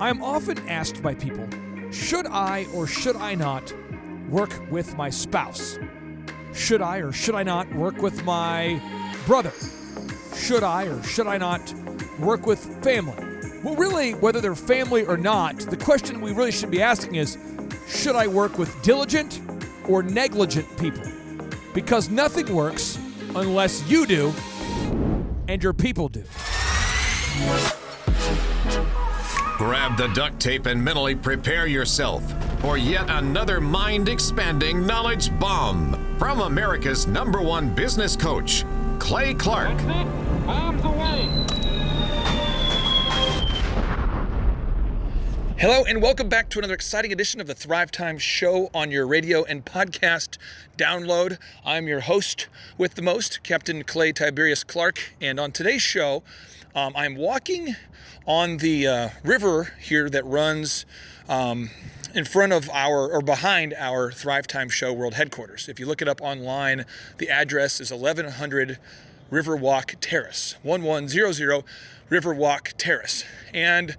I'm often asked by people, should I or should I not work with my spouse? Should I or should I not work with my brother? Should I or should I not work with family? Well, really, whether they're family or not, the question we really should be asking is, should I work with diligent or negligent people? Because nothing works unless you do and your people do. Grab the duct tape and mentally prepare yourself for yet another mind-expanding knowledge bomb from America's #1 business coach, Clay Clark. That's it. Bombs away. Hello and welcome back to another exciting edition of the Thrivetime show on your radio and podcast download. I'm your host with the most, Captain Clay Tiberius Clark, and on today's show, I'm walking on the river here that runs in front of behind our Thrivetime show world headquarters. If you look it up online, the address is 1100 Riverwalk Terrace, 1100 Riverwalk Terrace. And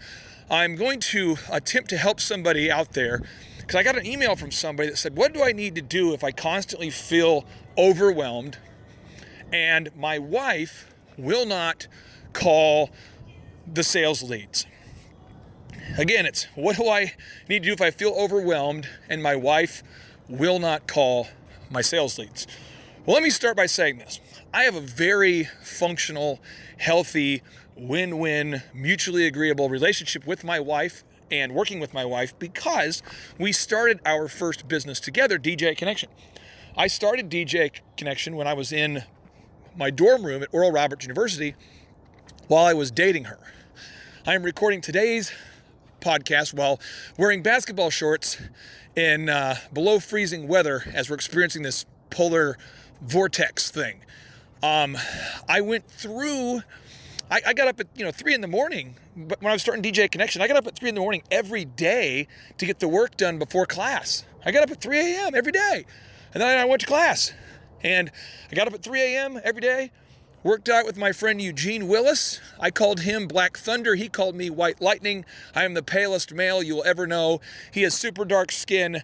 I'm going to attempt to help somebody out there because I got an email from somebody that said, what do I need to do if I constantly feel overwhelmed and my wife will not call the sales leads? Again, it's what do I need to do if I feel overwhelmed and my wife will not call my sales leads? Well, let me start by saying this. I have a very functional, healthy, win-win, mutually agreeable relationship with my wife and working with my wife because we started our first business together, DJ Connection. I started DJ Connection when I was in my dorm room at Oral Roberts University while I was dating her. I am recording today's podcast while wearing basketball shorts in below freezing weather as we're experiencing this polar vortex thing. I went through, I got up at 3 in the morning, but when I was starting DJ Connection, I got up at 3 in the morning every day to get the work done before class. I got up at 3 a.m. every day, and then I went to class. And I got up at 3 a.m. every day, worked out with my friend Eugene Willis. I called him Black Thunder. He called me White Lightning. I am the palest male you'll ever know. He has super dark skin.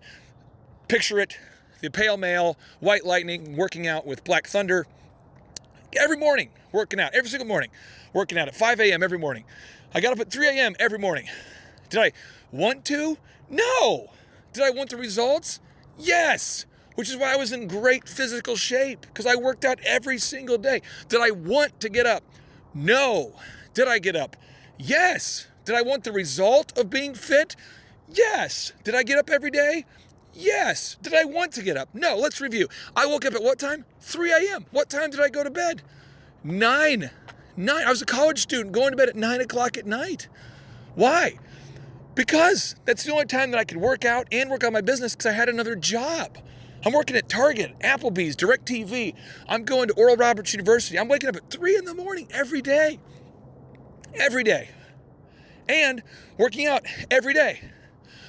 Picture it, the pale male, White Lightning, working out with Black Thunder. Every morning, working out, every single morning, working out at 5 a.m. every morning. I got up at 3 a.m. every morning. Did I want to? No. Did I want the results? Yes. Which is why I was in great physical shape, because I worked out every single day. Did I want to get up? No. Did I get up? Yes. Did I want the result of being fit? Yes. Did I get up every day? Yes. Did I want to get up? No. Let's review. I woke up at what time? 3 a.m. What time did I go to bed? 9. I was a college student going to bed at 9 o'clock at night. Why? Because that's the only time that I could work out and work on my business because I had another job. I'm working at Target, Applebee's, DirecTV. I'm going to Oral Roberts University. I'm waking up at 3 in the morning every day. Every day. And working out every day.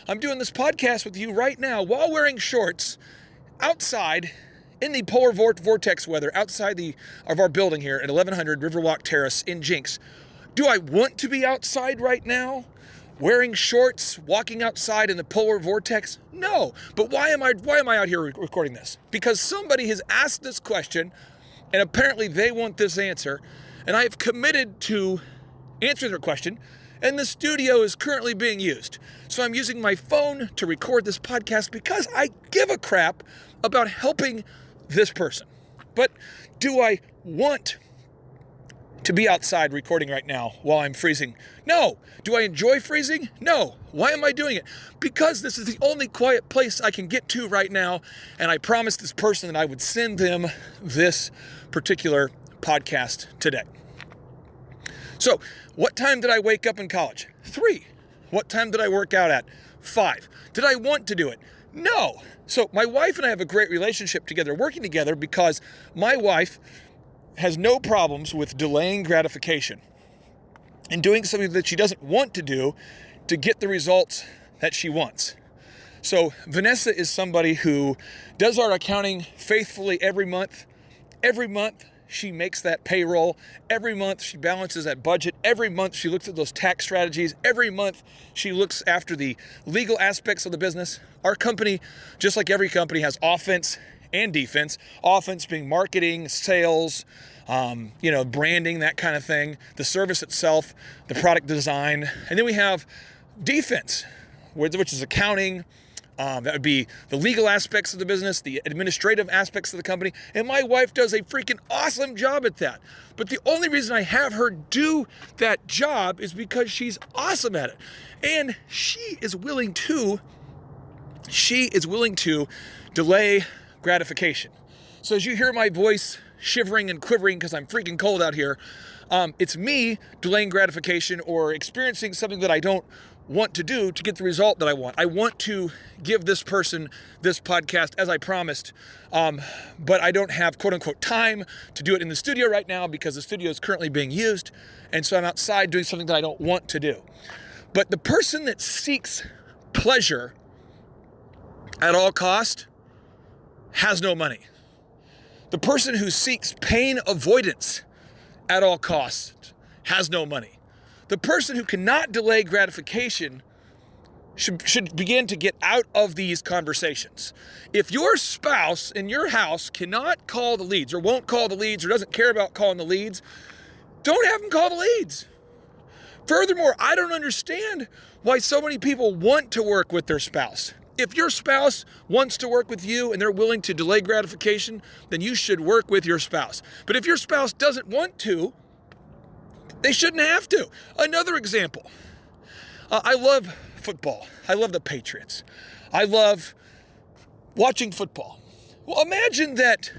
I'm doing this podcast with you right now while wearing shorts outside in the polar vortex weather outside of our building here at 1100 Riverwalk Terrace in Jinx. Do I want to be outside right now? Wearing shorts, walking outside in the polar vortex? No. But why am I out here recording this? Because somebody has asked this question, and apparently they want this answer, and I have committed to answering their question, and the studio is currently being used. So I'm using my phone to record this podcast because I give a crap about helping this person. But do I want to be outside recording right now while I'm freezing? No. Do I enjoy freezing? No. Why am I doing it? Because this is the only quiet place I can get to right now, and I promised this person that I would send them this particular podcast today. So, what time did I wake up in college? 3. What time did I work out at? 5. Did I want to do it? No. So, my wife and I have a great relationship together, working together, because my wife has no problems with delaying gratification and doing something that she doesn't want to do to get the results that she wants. So Vanessa is somebody who does our accounting faithfully every month. Every month, she makes that payroll. Every month she balances that budget. Every month she looks at those tax strategies. Every month she looks after the legal aspects of the business. Our company, just like every company, has offense and defense. Offense being marketing, sales, branding, that kind of thing, the service itself, the product design. And then we have defense, which is accounting. That would be the legal aspects of the business, the administrative aspects of the company. And my wife does a freaking awesome job at that. But the only reason I have her do that job is because she's awesome at it. And she is willing to delay gratification. So as you hear my voice shivering and quivering because I'm freaking cold out here, it's me delaying gratification or experiencing something that I don't want to do to get the result that I want. I want to give this person this podcast as I promised, but I don't have quote unquote time to do it in the studio right now because the studio is currently being used, and so I'm outside doing something that I don't want to do. But the person that seeks pleasure at all cost has no money. The person who seeks pain avoidance at all costs has no money. The person who cannot delay gratification should begin to get out of these conversations. If your spouse in your house cannot call the leads or won't call the leads or doesn't care about calling the leads, don't have them call the leads. Furthermore, I don't understand why so many people want to work with their spouse. If your spouse wants to work with you and they're willing to delay gratification, then you should work with your spouse. But if your spouse doesn't want to, they shouldn't have to. Another example, I love football. I love the Patriots. I love watching football. Well, imagine that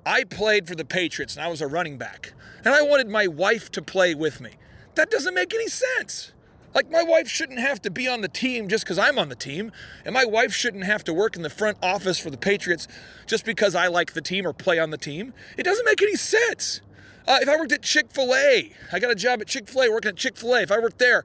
I played for the Patriots and I was a running back and I wanted my wife to play with me. That doesn't make any sense. Like, my wife shouldn't have to be on the team just because I'm on the team, and my wife shouldn't have to work in the front office for the Patriots just because I like the team or play on the team. It doesn't make any sense. If I worked at Chick-fil-A, I got a job at Chick-fil-A, working at Chick-fil-A. If I worked there,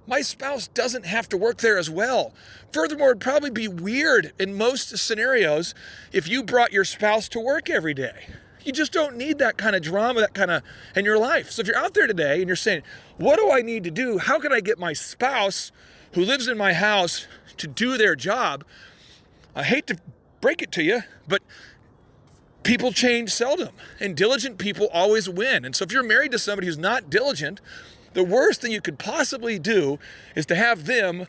my spouse doesn't have to work there as well. Furthermore, it'd probably be weird in most scenarios if you brought your spouse to work every day. You just don't need that kind of drama, that kind of in your life. So if you're out there today and you're saying, what do I need to do? How can I get my spouse who lives in my house to do their job? I hate to break it to you, but people change seldom, and diligent people always win. And so if you're married to somebody who's not diligent, the worst thing you could possibly do is to have them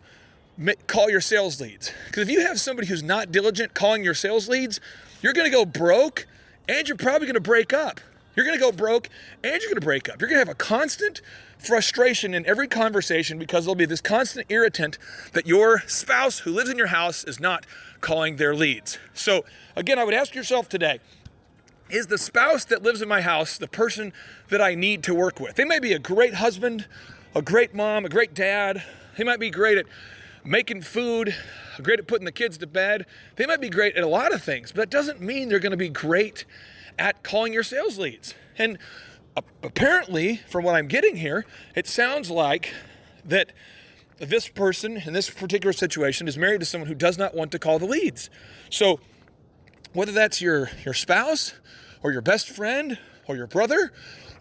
call your sales leads. Because if you have somebody who's not diligent calling your sales leads, you're going to go broke, and you're probably going to break up. You're going to go broke, and you're going to break up. You're going to have a constant frustration in every conversation because there'll be this constant irritant that your spouse who lives in your house is not calling their leads. So again, I would ask yourself today, is the spouse that lives in my house the person that I need to work with? They may be a great husband, a great mom, a great dad. They might be great at making food, great at putting the kids to bed. They might be great at a lot of things, but that doesn't mean they're going to be great at calling your sales leads. And apparently, from what I'm getting here, it sounds like that this person in this particular situation is married to someone who does not want to call the leads. So whether that's your spouse or your best friend or your brother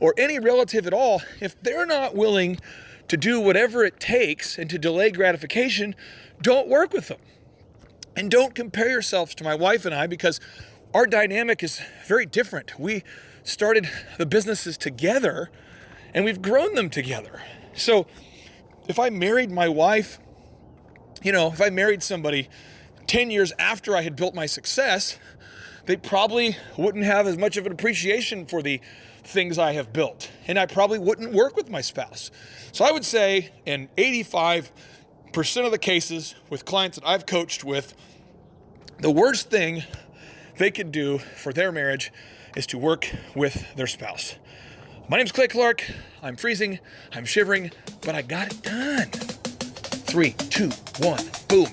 or any relative at all, if they're not willing to do whatever it takes and to delay gratification, don't work with them. And don't compare yourselves to my wife and I, because our dynamic is very different. We started the businesses together and we've grown them together. So if I married my wife, if I married somebody 10 years after I had built my success, they probably wouldn't have as much of an appreciation for the things I have built. And I probably wouldn't work with my spouse. So I would say in 85% of the cases with clients that I've coached with, the worst thing they could do for their marriage is to work with their spouse. My name's Clay Clark. I'm freezing, I'm shivering, but I got it done. 3, 2, 1, boom.